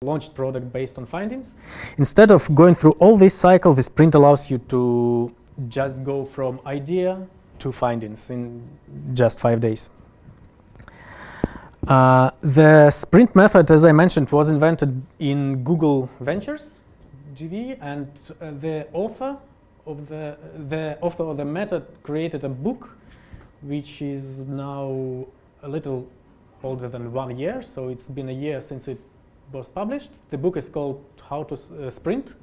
launched product based on findings. Instead of going through all this cycle, the sprint allows you to just go from idea to findings in just 5 days. The sprint method, as I mentioned, was invented in Google Ventures, GV, and the author of the method created a book, which is now a little older than 1 year, so it's been a year since it was published. The book is called How to Sprint,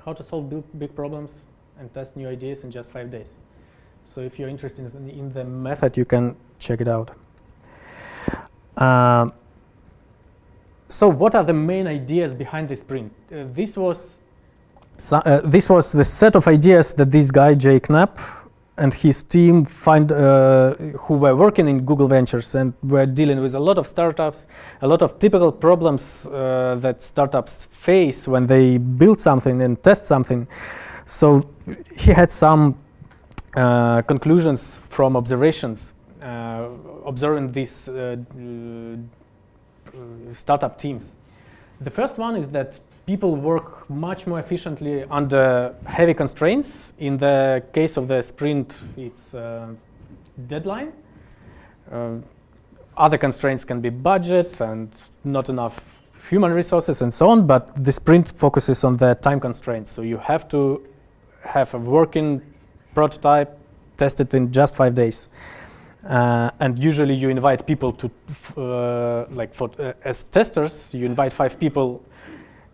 How to Solve Big Problems and Test New Ideas in Just 5 Days. So if you're interested in the method, you can check it out. So what are the main ideas behind the sprint? This was the set of ideas that this guy, Jake Knapp, and his team who were working in Google Ventures and were dealing with a lot of startups, a lot of typical problems that startups face when they build something and test something. So he had some conclusions from observations, observing these startup teams. The first one is that people work much more efficiently under heavy constraints. In the case of the sprint, it's deadline. Other constraints can be budget and not enough human resources and so on, but the sprint focuses on the time constraints. So you have to have a working prototype tested in just 5 days. And usually you invite people to, as testers, you invite 5 people.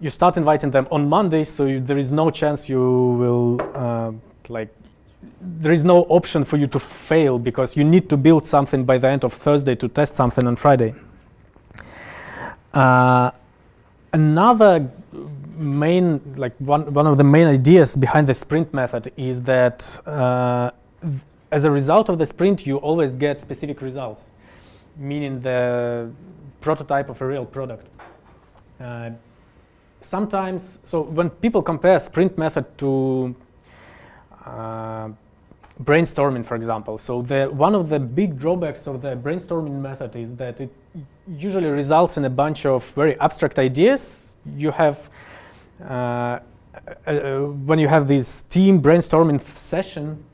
You start inviting them on Monday, so there is no chance you will, there is no option for you to fail because you need to build something by the end of Thursday to test something on Friday. Another main, one of the main ideas behind the sprint method is that as a result of the sprint, you always get specific results, meaning the prototype of a real product. Sometimes, so when people compare sprint method to brainstorming, for example, so one of the big drawbacks of the brainstorming method is that it usually results in a bunch of very abstract ideas. You have, when you have this team brainstorming session,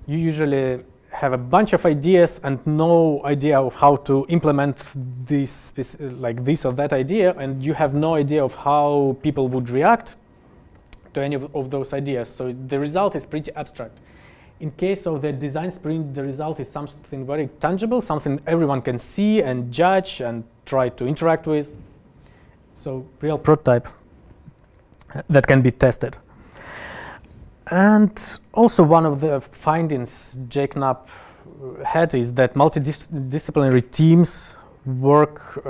you usually have a bunch of ideas and no idea of how to implement this, this or that idea, and you have no idea of how people would react to any of those ideas. So the result is pretty abstract. In case of the design sprint, the result is something very tangible, something everyone can see and judge and try to interact with. So real prototype that can be tested. And also one of the findings Jake Knapp had is that multidisciplinary teams work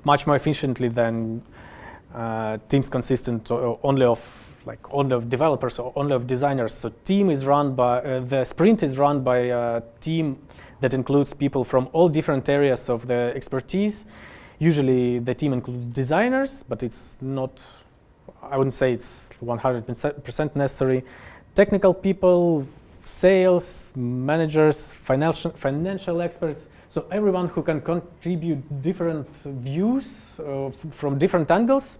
much more efficiently than teams consistent only of developers or only of designers. So team is run by the sprint is run by a team that includes people from all different areas of the expertise. Usually the team includes designers, but it's not, I wouldn't say it's 100% necessary. Technical people, sales, managers, financial experts. So everyone who can contribute different views from different angles.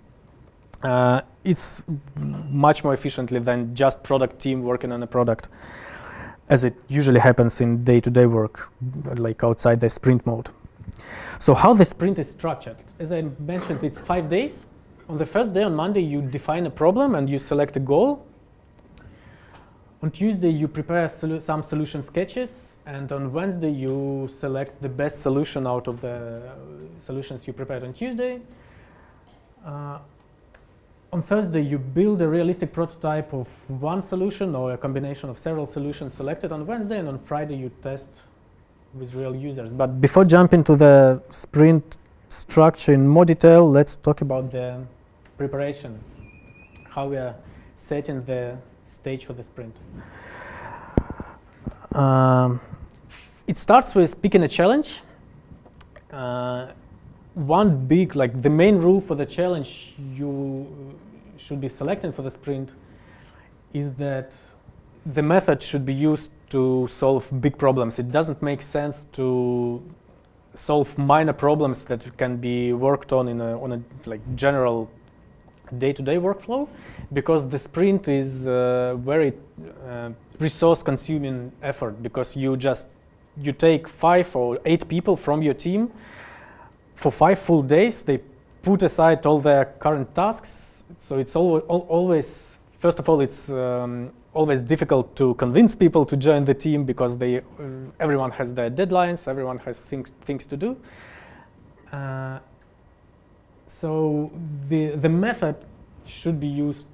It's much more efficiently than just product team working on a product, as it usually happens in day-to-day work, like outside the sprint mode. So how the sprint is structured? As I mentioned, it's 5 days. On the first day, on Monday, you define a problem and you select a goal. On Tuesday, you prepare some solution sketches, and on Wednesday, you select the best solution out of the solutions you prepared on Tuesday. On Thursday, you build a realistic prototype of one solution or a combination of several solutions selected on Wednesday, and on Friday, you test with real users. But before jumping to the sprint structure in more detail, let's talk about the preparation, how we are setting the stage for the sprint. It starts with picking a challenge. One big, the main rule for the challenge you should be selecting for the sprint is that the method should be used to solve big problems. It doesn't make sense to solve minor problems that can be worked on on a like general day-to-day workflow, because the sprint is very resource-consuming effort, because you take 5 or 8 people from your team for 5 full days. They put aside all their current tasks, so it's always, first of all, it's always difficult to convince people to join the team, because everyone has their deadlines, everyone has things to do. So the method should be used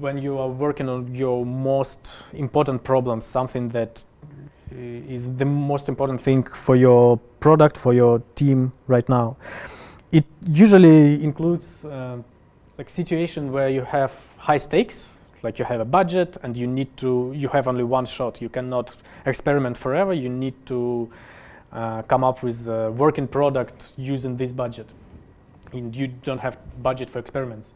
when you are working on your most important problems, something that is the most important thing for your product, for your team right now. It usually includes like situation where you have high stakes, like you have a budget and you have only one shot. You cannot experiment forever. You need to come up with a working product using this budget. And you don't have budget for experiments.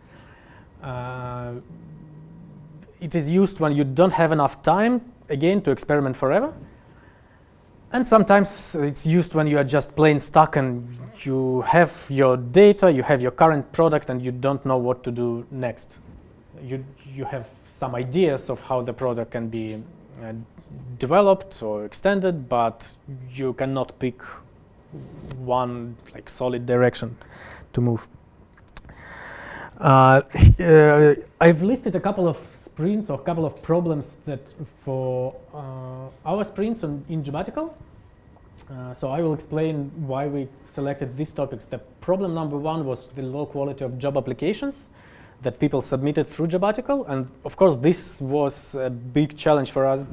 It is used when you don't have enough time, again, to experiment forever. And sometimes it's used when you are just plain stuck and you have your data, you have your current product, and you don't know what to do next. You have some ideas of how the product can be developed or extended, but you cannot pick one like solid direction to move. I've listed a couple of sprints or a couple of problems that for our sprints in Jobbatical. So I will explain why we selected these topics. The problem number 1 was the low quality of job applications that people submitted through Jobbatical. And of course, this was a big challenge for us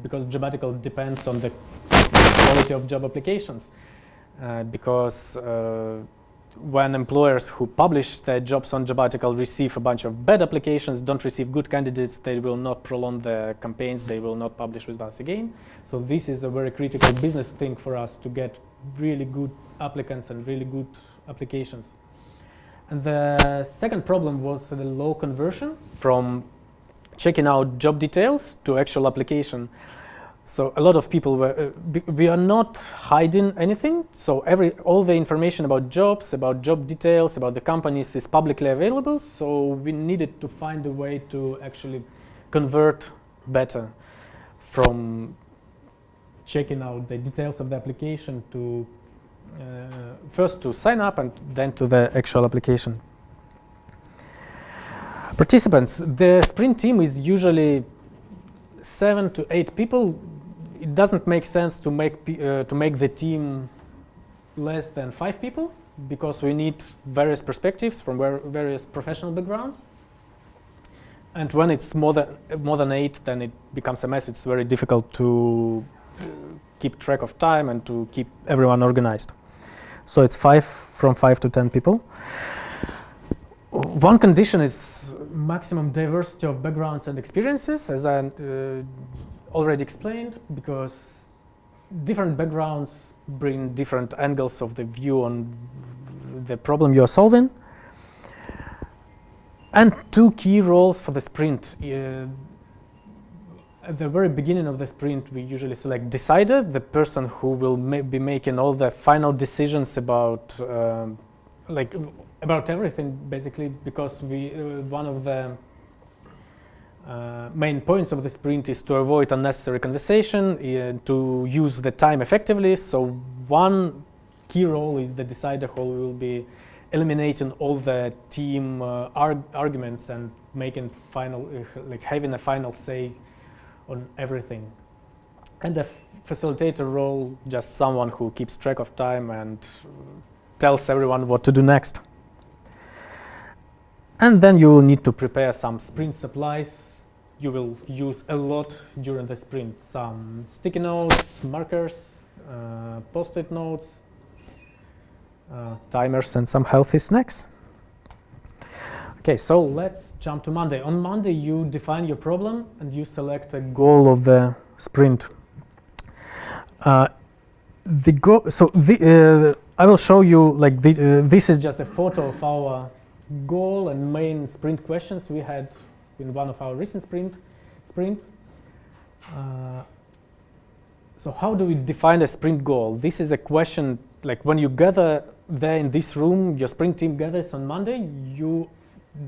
because Jobbatical depends on the quality of job applications. Because when employers who publish their jobs on Jobbatical receive a bunch of bad applications, don't receive good candidates, they will not prolong their campaigns, they will not publish with us again. So this is a very critical business thing for us, to get really good applicants and really good applications. And the second problem was the low conversion from checking out job details to actual application. So a lot of people we are not hiding anything. So all the information about jobs, about job details, about the companies is publicly available. So we needed to find a way to actually convert better from checking out the details of the application to first to sign up and then to the actual application. Participants, the sprint team is usually 7 to 8 people. It doesn't make sense to make the team less than 5 people, because we need various perspectives from various professional backgrounds. And when it's more than 8, then it becomes a mess. It's very difficult to keep track of time and to keep everyone organized. So it's from 5 to 10 people. One condition is maximum diversity of backgrounds and experiences, as I already explained, because different backgrounds bring different angles of the view on the problem you're solving. And 2 key roles for the sprint. At the very beginning of the sprint, we usually select decider, the person who will be making all the final decisions about about everything, basically, because one of the main points of the sprint is to avoid unnecessary conversation, to use the time effectively. So one key role is the decider, who will be eliminating all the team arguments and making having a final say on everything. And the facilitator role, just someone who keeps track of time and tells everyone what to do next. And then you will need to prepare some sprint supplies. You will use a lot during the sprint. Some sticky notes, markers, post-it notes, timers, and some healthy snacks. Okay, so let's jump to Monday. On Monday, you define your problem and you select a goal of the sprint. I will show you this is just a photo of our goal and main sprint questions we had in one of our recent sprints. So how do we define a sprint goal? This is a question, like when you gather there in this room, your sprint team gathers on Monday, you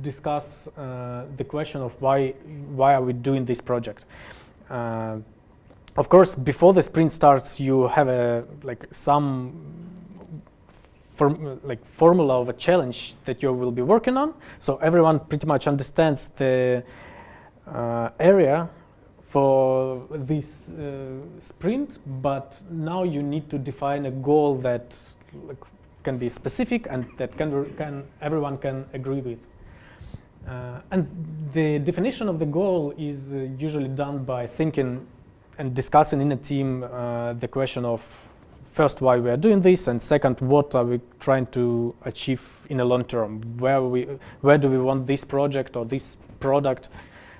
discuss the question of why are we doing this project. Of course, before the sprint starts, you have some formula of a challenge that you will be working on. So everyone pretty much understands the area for this sprint, but now you need to define a goal that can be specific and that everyone can agree with. And the definition of the goal is usually done by thinking and discussing in a team the question of first why we are doing this, and second what are we trying to achieve in the long term. Where do we want this project or this product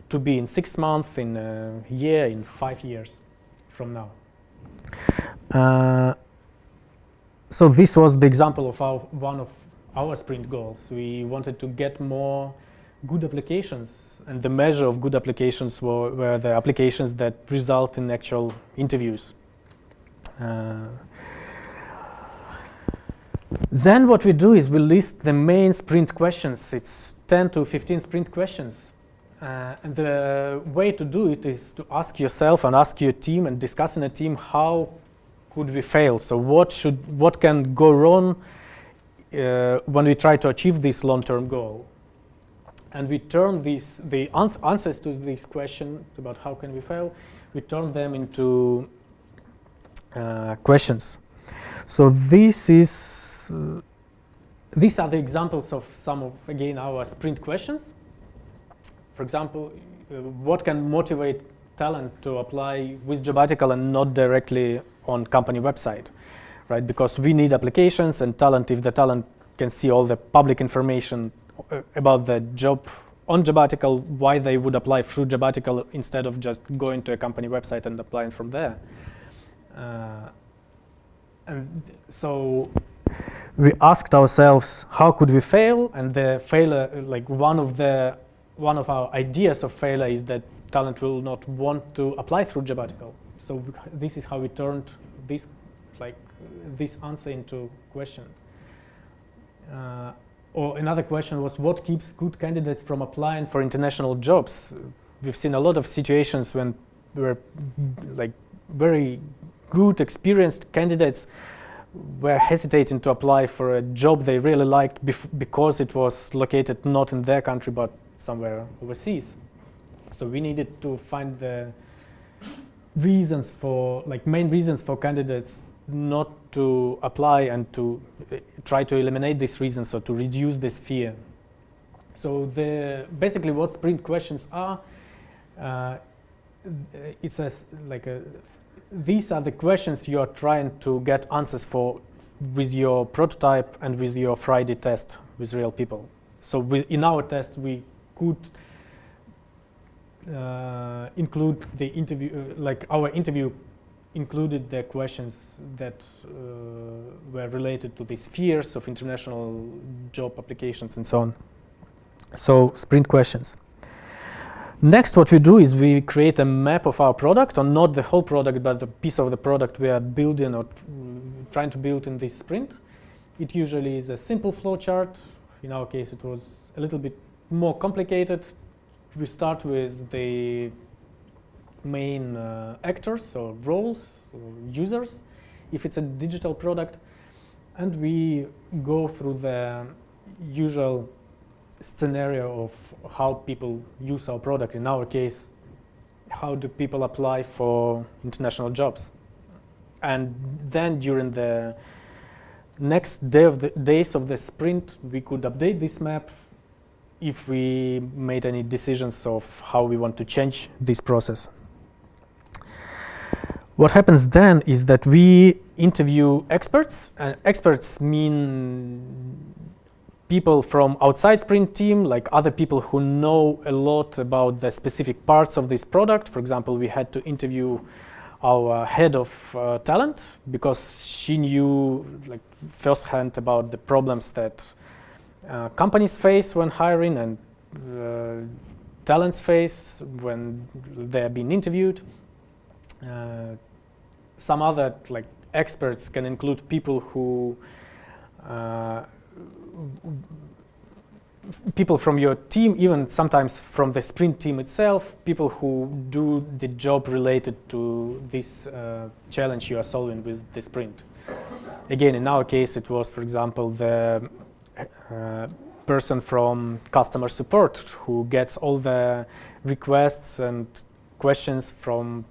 to be in 6 months, in a year, in 5 years from now. So this was the example of one of our sprint goals. We wanted to get more good applications, and the measure of good applications were the applications that result in actual interviews. Then what we do is we list the main sprint questions. It's 10 to 15 sprint questions. And the way to do it is to ask yourself and ask your team and discuss in a team how could we fail. So what can go wrong when we try to achieve this long-term goal. And we turn the answers to this question about how can we fail, we turn them into questions. So these are the examples of some of, again, our sprint questions. For example, what can motivate talent to apply with Jobbatical and not directly on company website, right? Because we need applications and talent, if the talent can see all the public information about the job on Jobbatical, why they would apply through Jobbatical instead of just going to a company website and applying from there. And so we asked ourselves, how could we fail? And the failure, like one of our ideas of failure is that talent will not want to apply through Jobbatical. So this is how we turned this answer into question. Or another question was, what keeps good candidates from applying for international jobs? We've seen a lot of situations when very good, experienced candidates were hesitating to apply for a job they really liked because it was located not in their country but somewhere overseas. So we needed to find the reasons for, main reasons for candidates not to apply and to try to eliminate these reasons or to reduce this fear. So basically what sprint questions are, these are the questions you are trying to get answers for with your prototype and with your Friday test with real people. So in our test we could include the interview, our interview included the questions that were related to these fears of international job applications and so on. So sprint questions. Next, what we do is we create a map of our product, or not the whole product, but the piece of the product we are building or trying to build in this sprint. It usually is a simple flowchart. In our case, it was a little bit more complicated. We start with the main actors or roles or users, if it's a digital product, and we go through the usual scenario of how people use our product. In our case, how do people apply for international jobs? And then during the next days of the sprint, we could update this map if we made any decisions of how we want to change this process. What happens then is that we interview experts. Experts mean people from outside sprint team, like other people who know a lot about the specific parts of this product. For example, we had to interview our head of talent because she knew firsthand about the problems that companies face when hiring and talents face when they are being interviewed. some other like experts can include people who people from your team, even sometimes from the sprint team itself, people who do the job related to this challenge you are solving with the sprint. Again, in our case, it was, for example, the person from customer support who gets all the requests and questions from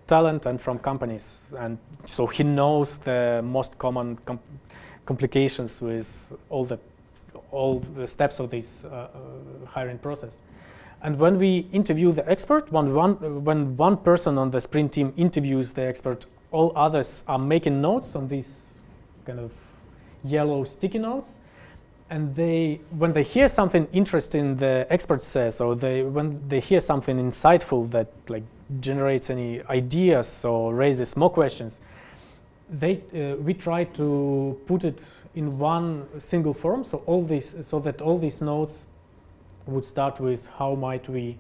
talent and from companies. And so he knows the most common complications with all the steps of this hiring process. And when we interview the expert, when one person on the sprint team interviews the expert, all others are making notes on these kind of yellow sticky notes. And when they hear something interesting the expert says, or when they hear something insightful that like generates any ideas or raises more questions, we try to put it in one single form, so that all these notes would start with how might we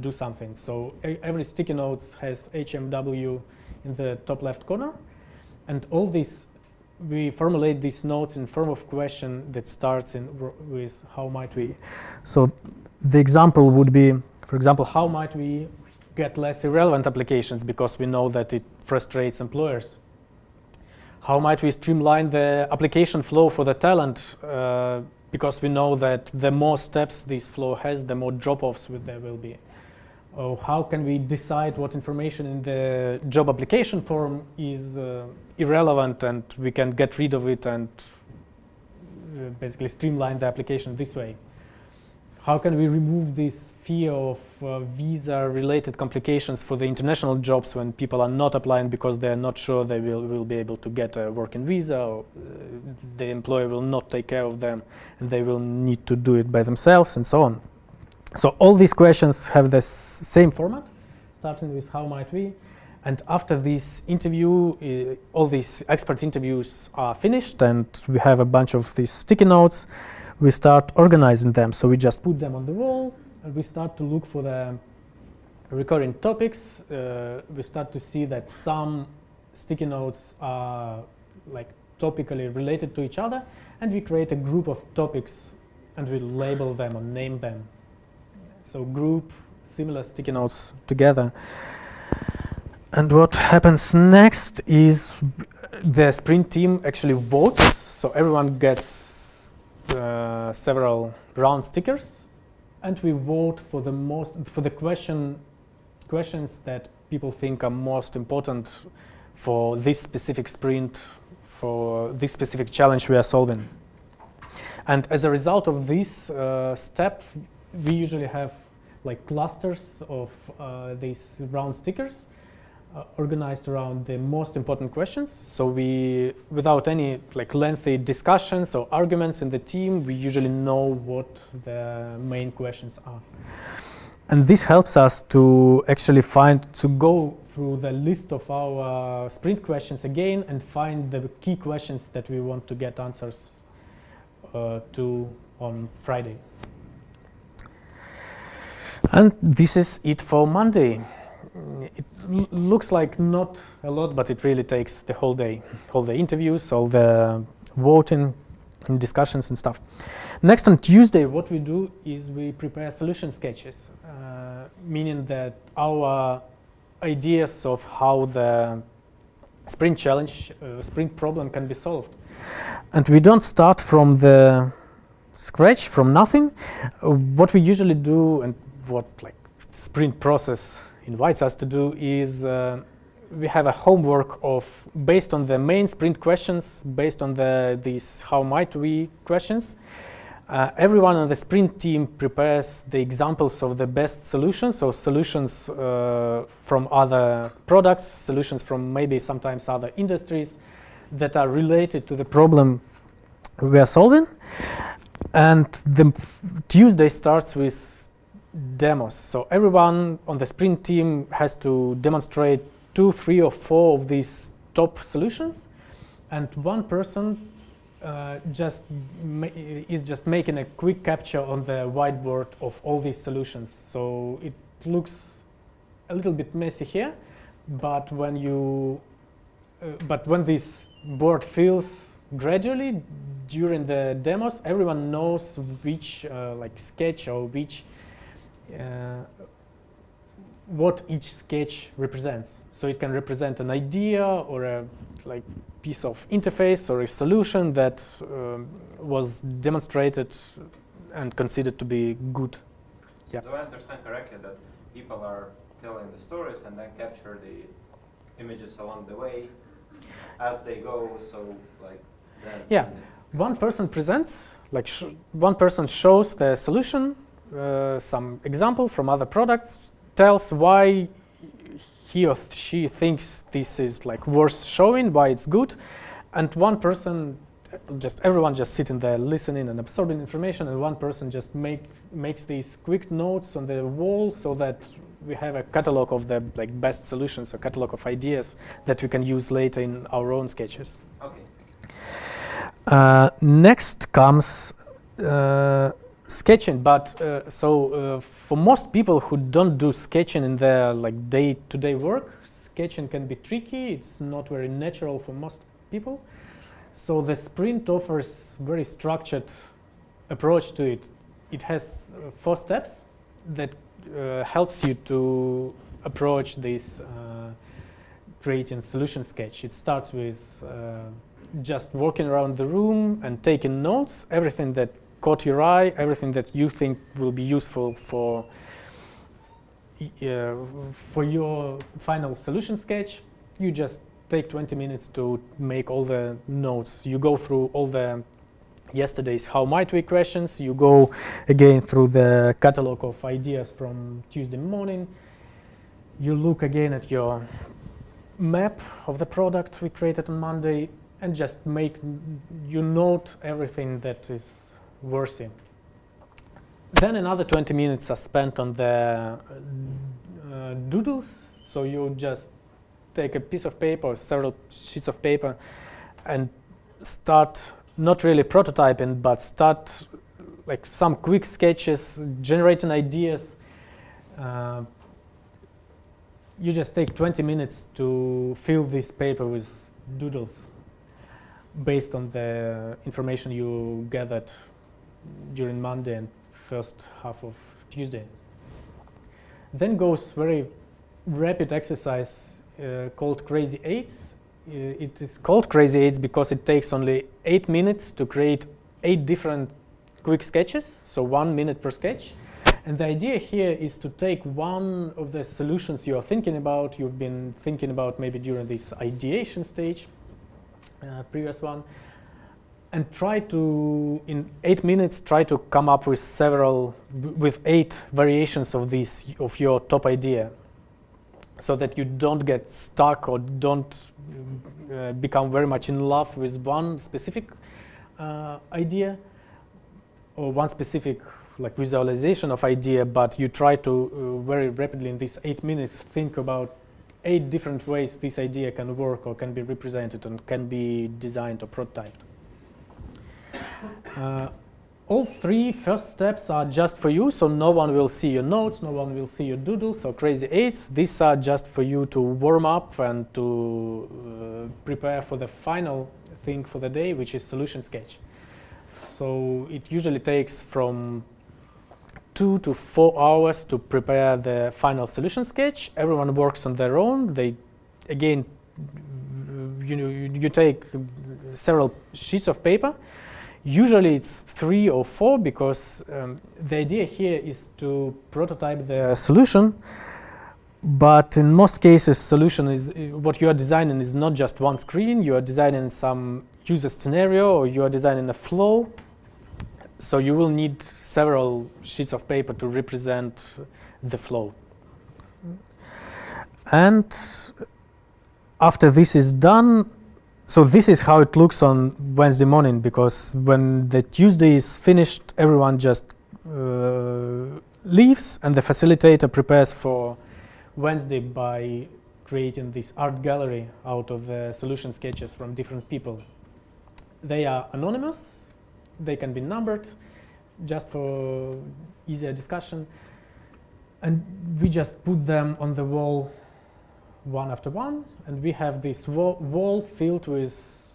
do something. So every sticky note has HMW in the top left corner, and we formulate these notes in form of question that starts with how might we. So the example would be, for example, how might we get less irrelevant applications because we know that it frustrates employers? How might we streamline the application flow for the talent because we know that the more steps this flow has, the more drop-offs there will be? Or how can we decide what information in the job application form is irrelevant and we can get rid of it and basically streamline the application this way? How can we remove this fear of visa-related complications for the international jobs when people are not applying because they're not sure they will be able to get a working visa, or the employer will not take care of them and they will need to do it by themselves, and so on. So all these questions have the same format, starting with how might we. And after this interview, all these expert interviews are finished and we have a bunch of these sticky notes. We start organizing them. So we just put them on the wall and we start to look for the recurring topics. We start to see that some sticky notes are like topically related to each other, and we create a group of topics and we label them or name them. So group similar sticky notes together. And what happens next is the sprint team actually votes. So everyone gets several round stickers, and we vote for the questions that people think are most important for this specific sprint, for this specific challenge we are solving. And as a result of this step, we usually have like clusters of these round stickers organized around the most important questions. So we, without any like lengthy discussions or arguments in the team, we usually know what the main questions are. And this helps us to actually go through the list of our sprint questions again and find the key questions that we want to get answers to on Friday. And this is it for Monday. It looks like not a lot, but it really takes the whole day. All the interviews, all the voting and discussions and stuff. Next, on Tuesday, what we do is we prepare solution sketches, meaning that our ideas of how the sprint challenge, sprint problem can be solved. And we don't start from the scratch, from nothing. What we usually do, and what like sprint process invites us to do, is we have a homework based on the main sprint questions, based on these how might we questions. Everyone on the sprint team prepares the examples of the best solutions, so solutions from other products, solutions from maybe sometimes other industries that are related to the problem we are solving. And the Tuesday starts with demos. So everyone on the sprint team has to demonstrate 2, 3, or 4 of these top solutions, and one person is just making a quick capture on the whiteboard of all these solutions. So it looks a little bit messy here, but when you but when this board fills gradually during the demos, everyone knows which like sketch or which what each sketch represents. So it can represent an idea or a like piece of interface or a solution that was demonstrated and considered to be good. So do I understand correctly that people are telling the stories and then capture the images along the way as they go? So like then yeah, one person presents, like one person shows the solution, some example from other products, tells why he or she thinks this is like worth showing, why it's good, and one person, everyone just sitting there listening and absorbing information, and one person just makes these quick notes on the wall so that we have a catalog of the like best solutions, a catalog of ideas that we can use later in our own sketches. Okay. Next comes sketching, but for most people who don't do sketching in their like day-to-day work, sketching can be tricky. It's not very natural for most people. So the sprint offers very structured approach to it. It has 4 steps that helps you to approach this creating solution sketch. It starts with just walking around the room and taking notes, everything that caught your eye, everything that you think will be useful for your final solution sketch. You just take 20 minutes to make all the notes. You go through all the yesterday's how might we questions. You go again through the catalog of ideas from Tuesday morning. You look again at your map of the product we created on Monday and just you note everything that is worthy. Then another 20 minutes are spent on the doodles. So you just take a piece of paper or several sheets of paper and start not really prototyping, but start like some quick sketches, generating ideas. You just take 20 minutes to fill this paper with doodles based on the information you gathered during Monday and first half of Tuesday. Then goes very rapid exercise called Crazy 8s. It is called Crazy 8s because it takes only 8 minutes to create 8 different quick sketches, so 1 minute per sketch. And the idea here is to take one of the solutions you are thinking about, you've been thinking about maybe during this ideation stage, previous one, and try to, in 8 minutes, try to come up with 8 variations of your top idea, so that you don't get stuck or don't become very much in love with one specific idea or one specific like visualization of idea, but you try to very rapidly in these 8 minutes think about 8 different ways this idea can work or can be represented and can be designed or prototyped. All 3 first steps are just for you, so no one will see your notes, no one will see your doodles or Crazy 8s. These are just for you to warm up and to prepare for the final thing for the day, which is solution sketch. So it usually takes from 2 to 4 hours to prepare the final solution sketch. Everyone works on their own. They, again, you take several sheets of paper. Usually it's 3 or 4 because the idea here is to prototype the solution. But in most cases, solution is what you are designing is not just one screen. You are designing some user scenario or you are designing a flow. So you will need several sheets of paper to represent the flow. And after this is done, so this is how it looks on Wednesday morning, because when the Tuesday is finished, everyone just leaves and the facilitator prepares for Wednesday by creating this art gallery out of the solution sketches from different people. They are anonymous, they can be numbered just for easier discussion, and we just put them on the wall one after one, and we have this wall filled with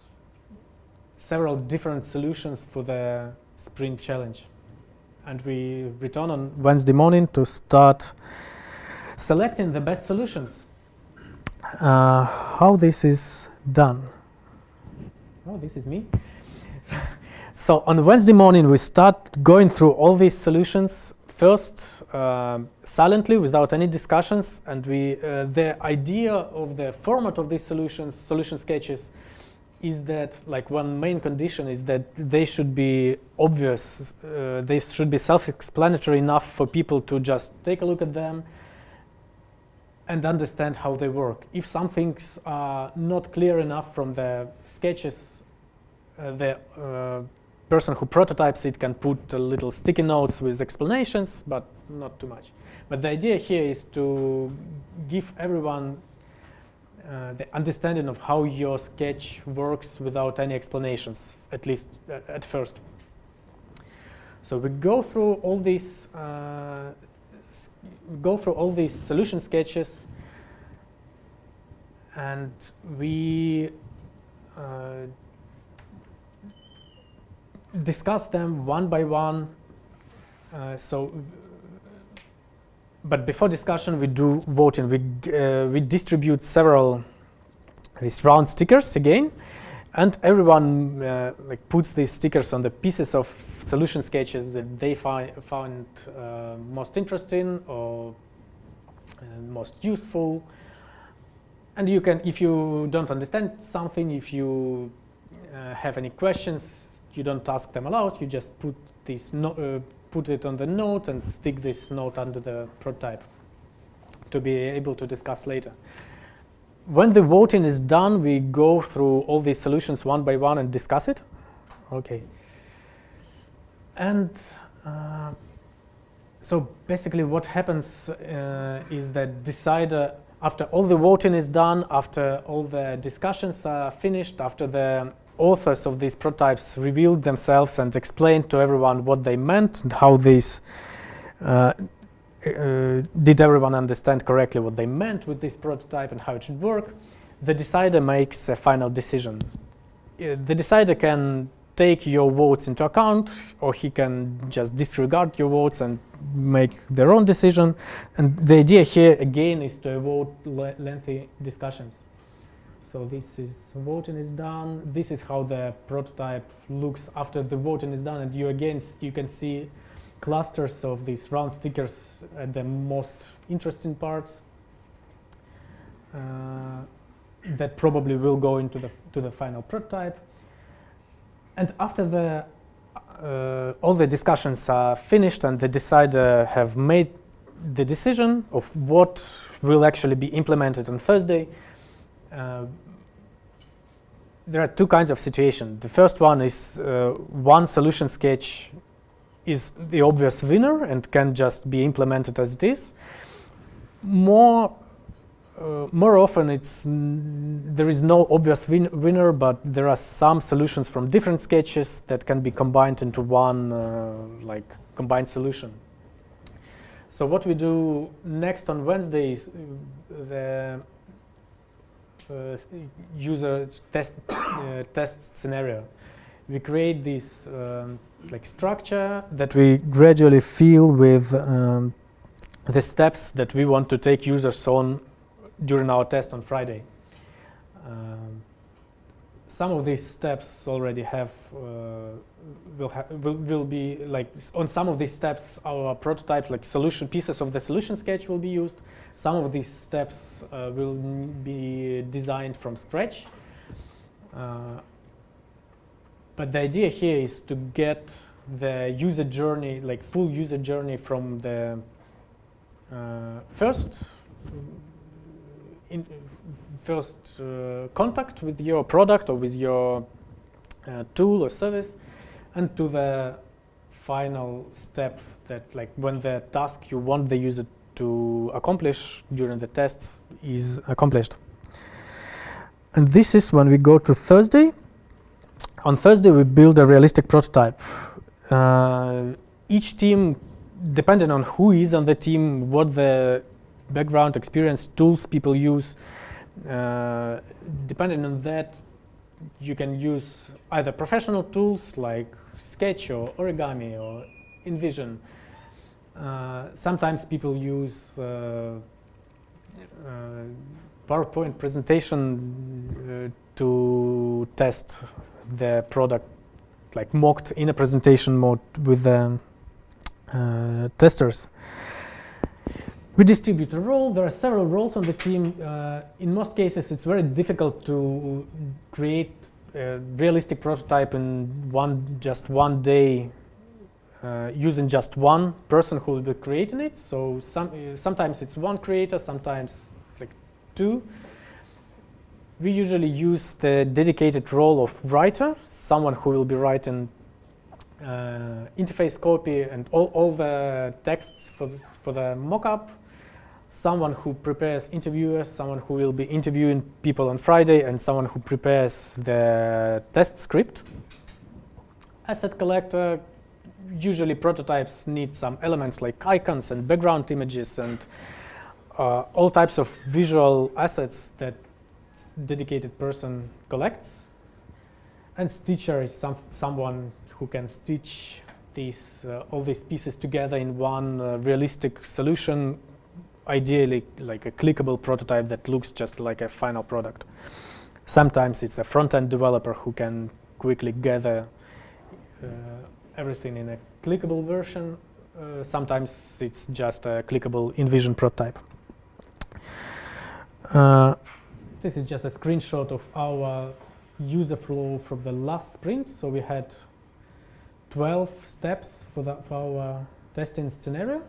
several different solutions for the sprint challenge. And we return on Wednesday morning to start selecting the best solutions. How this is done? Oh, this is me. So on Wednesday morning, we start going through all these solutions first silently without any discussions, and the idea of the format of these solution sketches is that, like, one main condition is that they should be obvious, they should be self-explanatory enough for people to just take a look at them and understand how they work. If some things are not clear enough from the sketches, the person who prototypes it can put little sticky notes with explanations, but not too much. But the idea here is to give everyone the understanding of how your sketch works without any explanations, at least at first. So we go through all these solution sketches, and we discuss them one by one. But before discussion, we do voting. We distribute several these round stickers again, and everyone puts these stickers on the pieces of solution sketches that they found most interesting or most useful. And you can, if you don't understand something, if you have any questions, you don't ask them aloud. You just put this put it on the note and stick this note under the prototype to be able to discuss later. When the voting is done, we go through all these solutions one by one and discuss it. Okay. And so basically what happens is that decider, after all the voting is done, after all the discussions are finished, after the authors of these prototypes revealed themselves and explained to everyone what they meant and how this did everyone understand correctly what they meant with this prototype and how it should work, the decider makes a final decision. The decider can take your votes into account, or he can just disregard your votes and make their own decision. And the idea here again is to avoid lengthy discussions. So this is voting is done. This is how the prototype looks after the voting is done, and you can see clusters of these round stickers at the most interesting parts that probably will go into the final prototype. And after all the discussions are finished and the decider have made the decision of what will actually be implemented on Thursday, there are two kinds of situations. The first one is one solution sketch is the obvious winner and can just be implemented as it is. More often there is no obvious winner, but there are some solutions from different sketches that can be combined into one combined solution. So what we do next on Wednesday is the user test scenario. We create this structure that we gradually fill with the steps that we want to take users on during our test on Friday. Some of these steps already have will be like on some of these steps our prototype pieces of the solution sketch will be used. Some of these steps will be designed from scratch. But the idea here is to get the user journey, full user journey from the first contact with your product or with your tool or service, and to the final step that when the task you want the user to accomplish during the tests is accomplished. And this is when we go to Thursday. On Thursday we build a realistic prototype. Each team, depending on who is on the team, what the background, experience, tools people use. Depending on that, you can use either professional tools like Sketch or Origami or InVision. Sometimes people use PowerPoint presentation to test the product, like mocked in a presentation mode with the testers. We distribute a role. There are several roles on the team. In most cases, it's very difficult to create a realistic prototype in just one day using just one person who will be creating it. So sometimes it's one creator, sometimes like two. We usually use the dedicated role of writer, someone who will be writing interface copy and all the texts for the mock-up, someone who prepares interviewers, someone who will be interviewing people on Friday, and someone who prepares the test script. Asset collector, usually prototypes need some elements like icons and background images and all types of visual assets that dedicated person collects. And stitcher is someone who can stitch all these pieces together in one realistic solution, ideally like a clickable prototype that looks just like a final product. Sometimes it's a front-end developer who can quickly gather everything in a clickable version. Sometimes it's just a clickable InVision prototype. This is just a screenshot of our user flow from the last sprint. So we had 12 steps for our testing scenario.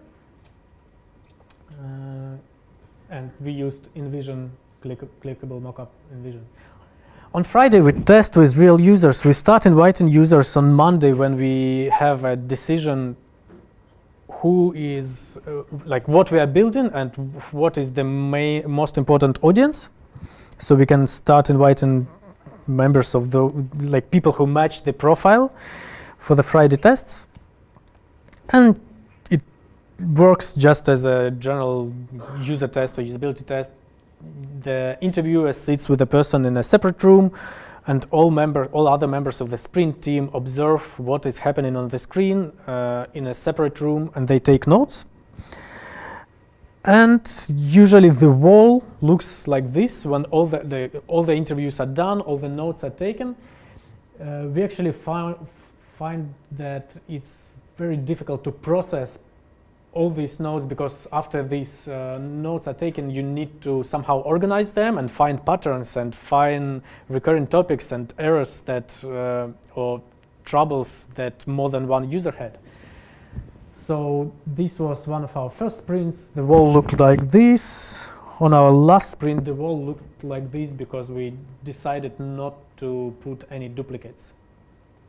And we used InVision, clickable mockup InVision. On Friday, we test with real users. We start inviting users on Monday when we have a decision who is, like what we are building and what is the most important audience. So we can start inviting members of like people who match the profile for the Friday tests. And it works just as a general user test or usability test. The interviewer sits with the person in a separate room, and all other members of the sprint team observe what is happening on the screen in a separate room, and they take notes. And usually the wall looks like this when all the interviews are done, all the notes are taken. We actually find that it's very difficult to process all these notes, because after these notes are taken, you need to somehow organize them and find patterns and find recurring topics and errors that or troubles that more than one user had. So this was one of our first sprints. The wall looked like this. On our last sprint, the wall looked like this because we decided not to put any duplicates.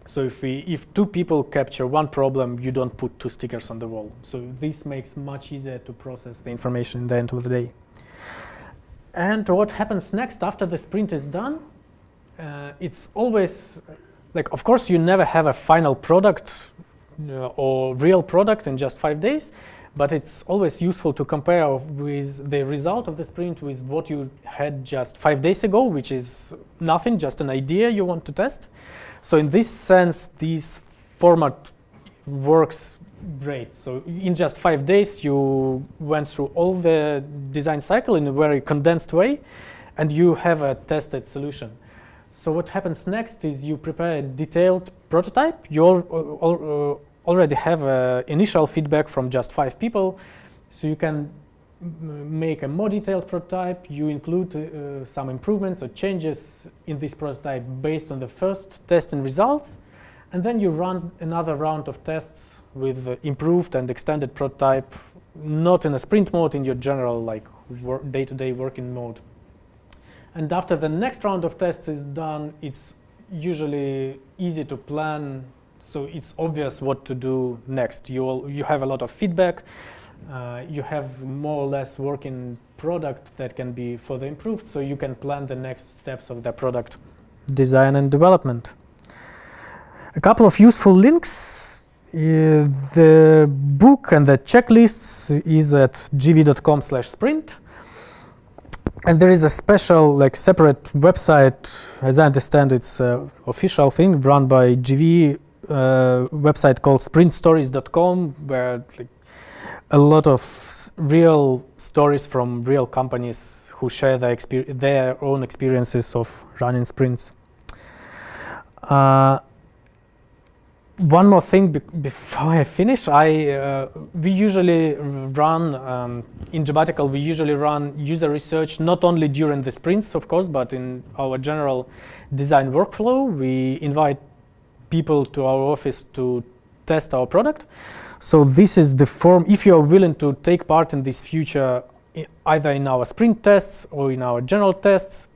So if two people capture one problem, you don't put two stickers on the wall. So this makes much easier to process the information in the end of the day. And what happens next after the sprint is done? It's always, like, of course, you never have a final product or real product in just 5 days, but it's always useful to compare with the result of the sprint with what you had just 5 days ago, which is nothing, just an idea you want to test. So in this sense, this format works great. So in just 5 days, you went through all the design cycle in a very condensed way, and you have a tested solution. So what happens next is you prepare a detailed prototype. You already have initial feedback from just 5 people, so you can make a more detailed prototype. You include some improvements or changes in this prototype based on the first testing results, and then you run another round of tests with improved and extended prototype, not in a sprint mode, in your general like day-to-day working mode. And after the next round of tests is done, it's usually easy to plan, so it's obvious what to do next. You have a lot of feedback. You have more or less working product that can be further improved, so you can plan the next steps of the product design and development. A couple of useful links The book and the checklists is at gv.com/sprint. And there is a special, like, separate website, as I understand it's an official thing run by GV, website called sprintstories.com, where, like, a lot of real stories from real companies who share their own experiences of running sprints. One more thing before I finish, we usually run, in Jobbatical, we usually run user research not only during the sprints, of course, but in our general design workflow. We invite people to our office to test our product. So this is the form. If you are willing to take part in this future, either in our sprint tests or in our general tests,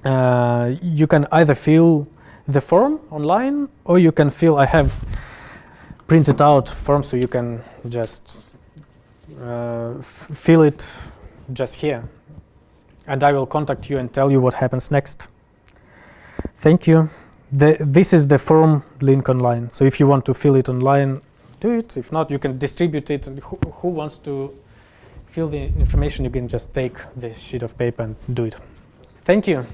you can either fill the form online, or you can I have printed out form, so you can just fill it just here. And I will contact you and tell you what happens next. Thank you. This is the form link online. So if you want to fill it online, do it. If not, you can distribute it. And who wants to fill the information, you can just take this sheet of paper and do it. Thank you.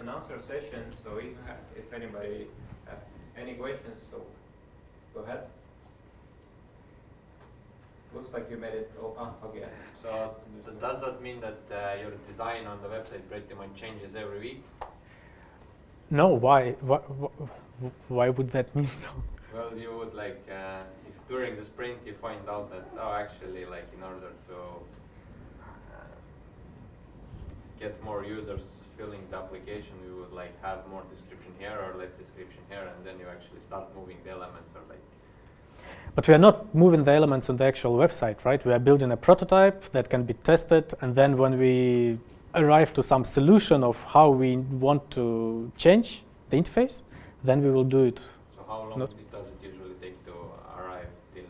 Answer session, so if anybody have any questions, so go ahead. Looks like you made it all okay. So does that mean that your design on the website pretty much changes every week? No, why? Why would that mean so? Well, you would like, if during the sprint you find out that, oh, actually, like, in order to get more users filling the application, we would like have more description here or less description here, and then you actually start moving the elements, or like. But we are not moving the elements on the actual website, right? We are building a prototype that can be tested, and then when we arrive to some solution of how we want to change the interface, then we will do it. So how long does it usually take to arrive till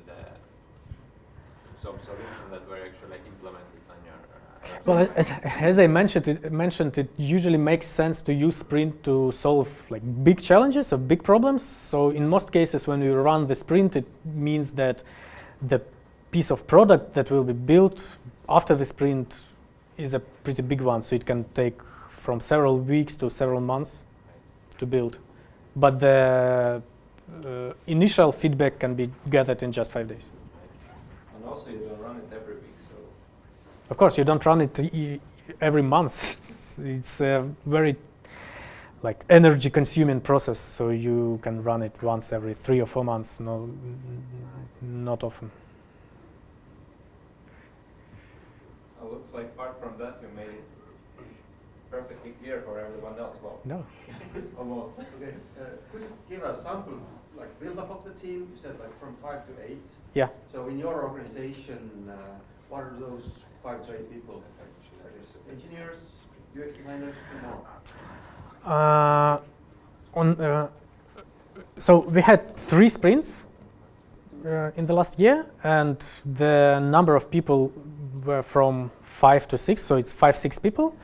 some solution that were actually like implemented on your well, as I mentioned, it usually makes sense to use sprint to solve like big challenges or big problems. So in most cases, when we run the sprint, it means that the piece of product that will be built after the sprint is a pretty big one. So it can take from several weeks to several months to build. But the initial feedback can be gathered in just 5 days. And also, you don't run it every week. Of course, you don't run it every month. It's a very like energy-consuming process, so you can run it once every 3 or 4 months. No, not often. It looks like apart from that, you made it perfectly clear for everyone else. Well, no, almost. Okay, could you give a sample, like build-up of the team? You said like from 5 to 8. Yeah. So in your organization, what are those 5 to 8 people? I guess engineers, UX designers, and more. So we had 3 sprints in the last year, and the number of people were from 5 to 6, so it's 5-6 people.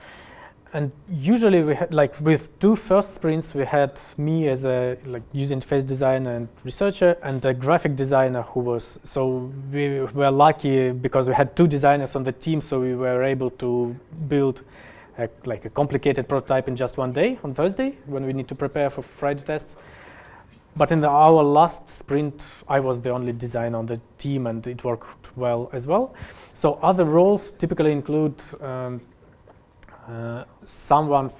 And usually we had, like with 2 first sprints, we had me as a like user interface designer and researcher, and a graphic designer who was, so we were lucky because we had 2 designers on the team, so we were able to build like a complicated prototype in just 1 day on Thursday when we need to prepare for Friday tests. But in our last sprint, I was the only designer on the team, and it worked well as well. So other roles typically include someone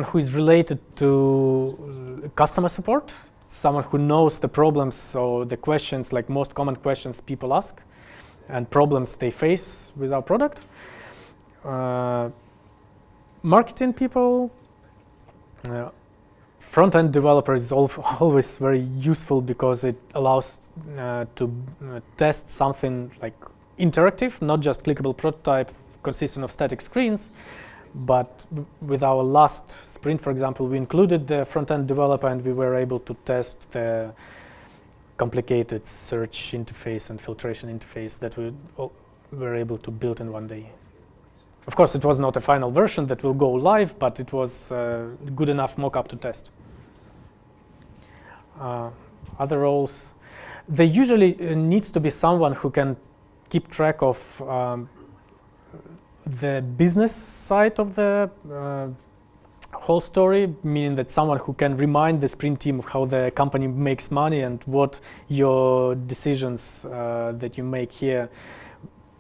who is related to customer support, someone who knows the problems, so the questions, like most common questions people ask and problems they face with our product. Marketing people, front-end developer is always very useful because it allows to test something like interactive, not just clickable prototype consisting of static screens. But with our last sprint, for example, we included the front-end developer, and we were able to test the complicated search interface and filtration interface that we were able to build in one day. Of course, it was not a final version that will go live, but it was good enough mock-up to test. Other roles, there usually needs to be someone who can keep track of the business side of the whole story, meaning that someone who can remind the sprint team of how the company makes money and what your decisions that you make here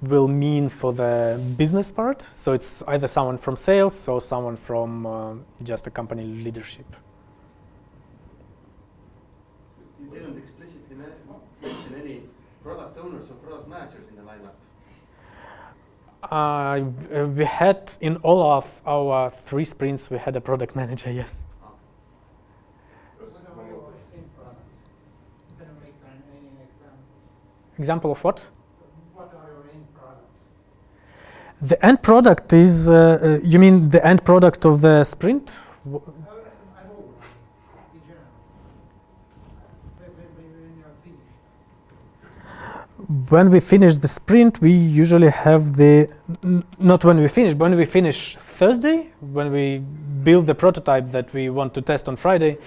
will mean for the business part. So it's either someone from sales or someone from just a company leadership. You didn't explicitly mention any product owners or product managers in the lineup. We had in all of our 3 sprints, we had a product manager, yes. Oh. What are your end products? Can you make any example? Example of what? What are your end products? The end product is, you mean the end product of the sprint? I hope, in general, when you're finished. When we finish the sprint, we usually have the, not when we finish, but when we finish Thursday, when we build the prototype that we want to test on Friday,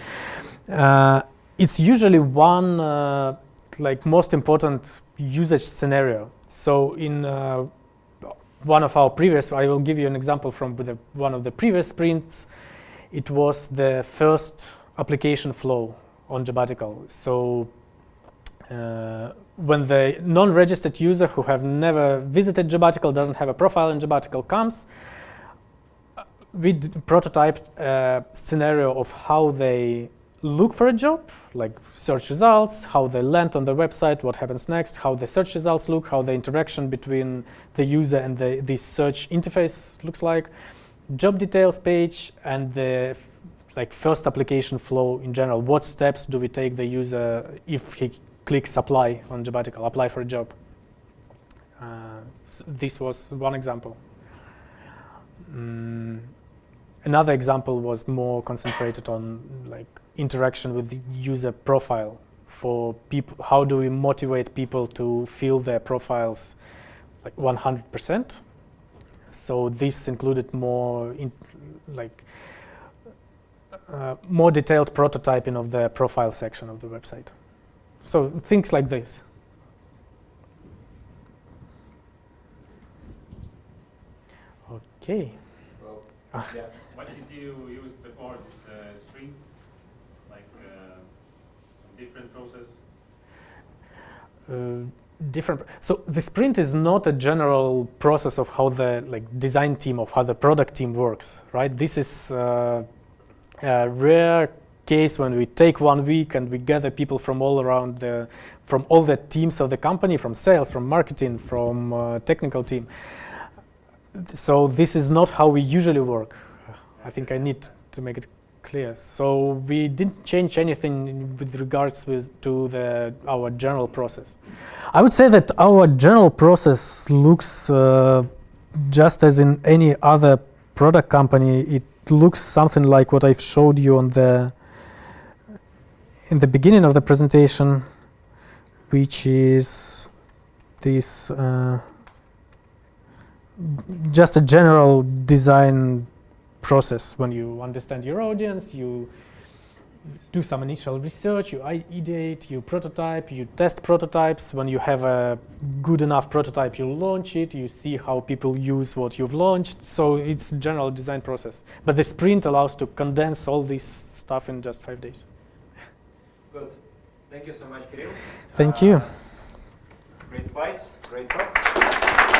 it's usually one like most important usage scenario. So in one of our previous, I will give you an example from one of the previous sprints. It was the first application flow on Jobbatical. So when the non-registered user who have never visited Jobbatical, doesn't have a profile in Jobbatical comes, we prototyped a scenario of how they look for a job, like search results, how they land on the website, what happens next, how the search results look, how the interaction between the user and the search interface looks like, job details page, and the first application flow in general. What steps do we take the user if he clicks apply on Jobbatical, apply for a job? So this was one example. Another example was more concentrated on interaction with the user profile for people. How do we motivate people to fill their profiles 100%? So this included more more detailed prototyping of the profile section of the website. So things like this. Okay. Well, yeah. What did you use before this sprint? Some different process? So the sprint is not a general process of how the design team, of how the product team works, right? This is a rare case when we take 1 week and we gather people from all around from all the teams of the company, from sales, from marketing, from technical team. So this is not how we usually work. I think I need to make it clear. So we didn't change anything with regards to our general process. I would say that our general process looks just as in any other product company. It looks something like what I've showed you in the beginning of the presentation, which is this just a general design process. When you understand your audience, you do some initial research, you ideate, you prototype, you test prototypes. When you have a good enough prototype, you launch it, you see how people use what you've launched. So it's a general design process. But the sprint allows to condense all this stuff in just 5 days. Good. Thank you so much, Kirill. Thank you. Great slides, great talk.